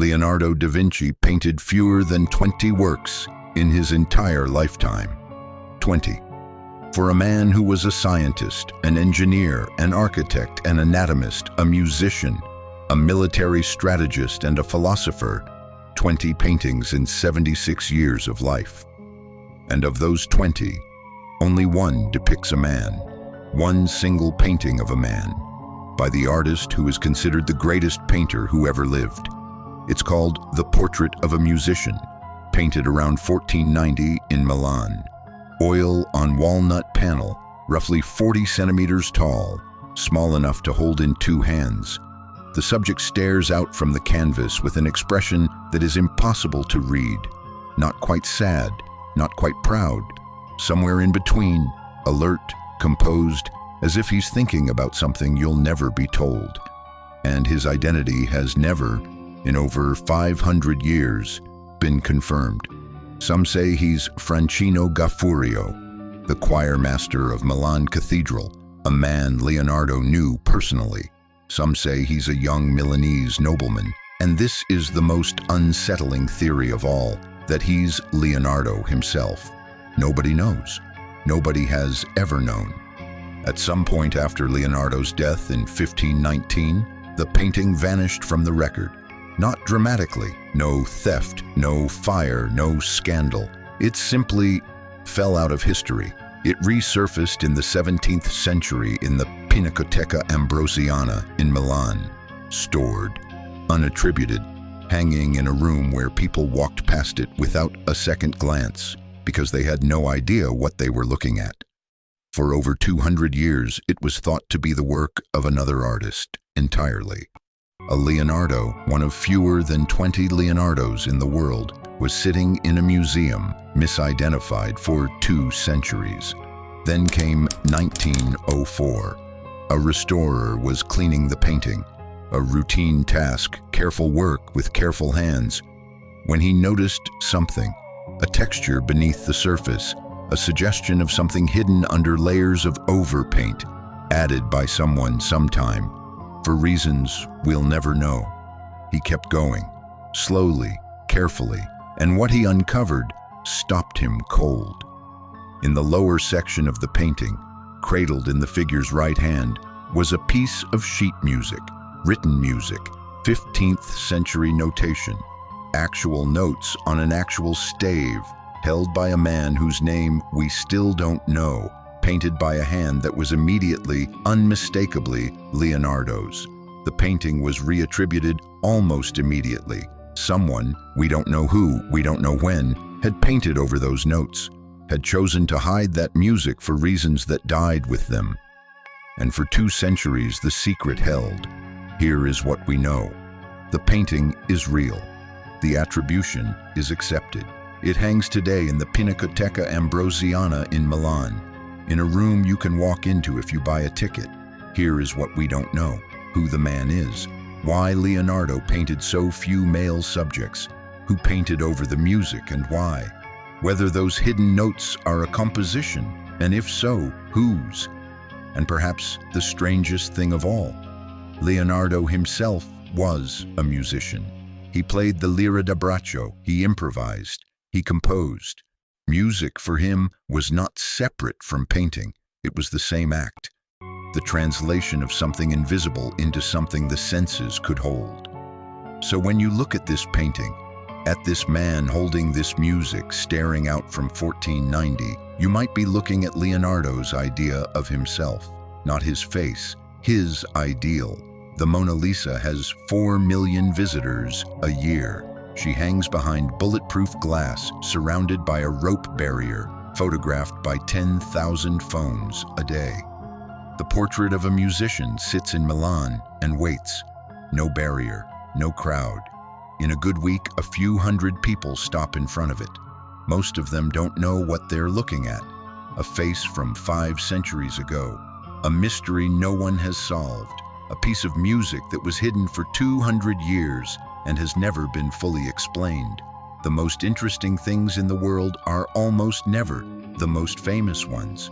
Leonardo da Vinci painted fewer than 20 works in his entire lifetime. 20. For a man who was a scientist, an engineer, an architect, an anatomist, a musician, a military strategist, and a philosopher, 20 paintings in 76 years of life. And of those 20, only one depicts a man, one single painting of a man, by the artist who is considered the greatest painter who ever lived. It's called The Portrait of a Musician, painted around 1490 in Milan. Oil on walnut panel, roughly 40 centimeters tall, small enough to hold in two hands. The subject stares out from the canvas with an expression that is impossible to read. Not quite sad, not quite proud, somewhere in between, alert, composed, as if he's thinking about something you'll never be told. And his identity has never, in over 500 years, been confirmed. Some say he's Francesco Gaffurio, the choir master of Milan Cathedral, a man Leonardo knew personally. Some say he's a young Milanese nobleman, and this is the most unsettling theory of all, that he's Leonardo himself. Nobody knows. Nobody has ever known. At some point after Leonardo's death in 1519, the painting vanished from the record. Not dramatically, no theft, no fire, no scandal. It simply fell out of history. It resurfaced in the 17th century in the Pinacoteca Ambrosiana in Milan, stored, unattributed, hanging in a room where people walked past it without a second glance because they had no idea what they were looking at. For over 200 years, it was thought to be the work of another artist entirely. A Leonardo, one of fewer than 20 Leonardos in the world, was sitting in a museum, misidentified for 2 centuries. Then came 1904. A restorer was cleaning the painting, a routine task, careful work with careful hands, when he noticed something, a texture beneath the surface, a suggestion of something hidden under layers of overpaint, added by someone sometime. For reasons we'll never know. He kept going, slowly, carefully, and what he uncovered stopped him cold. In the lower section of the painting, cradled in the figure's right hand, was a piece of sheet music, written music, 15th century notation, actual notes on an actual stave, held by a man whose name we still don't know, painted by a hand that was immediately, unmistakably, Leonardo's. The painting was reattributed almost immediately. Someone, we don't know who, we don't know when, had painted over those notes, had chosen to hide that music for reasons that died with them. And for 2 centuries the secret held. Here is what we know. The painting is real. The attribution is accepted. It hangs today in the Pinacoteca Ambrosiana in Milan, in a room you can walk into if you buy a ticket. Here is what we don't know: who the man is, why Leonardo painted so few male subjects, who painted over the music and why, whether those hidden notes are a composition, and if so, whose. And perhaps the strangest thing of all, Leonardo himself was a musician. He played the lira da braccio, he improvised, he composed. Music for him was not separate from painting, it was the same act, the translation of something invisible into something the senses could hold. So when you look at this painting, at this man holding this music staring out from 1490, you might be looking at Leonardo's idea of himself, not his face, his ideal. The Mona Lisa has 4 million visitors a year. She hangs behind bulletproof glass, surrounded by a rope barrier, photographed by 10,000 phones a day. The portrait of a musician sits in Milan and waits. No barrier, no crowd. In a good week, a few hundred people stop in front of it. Most of them don't know what they're looking at. A face from 5 centuries ago. A mystery no one has solved. A piece of music that was hidden for 200 years and has never been fully explained. The most interesting things in the world are almost never the most famous ones.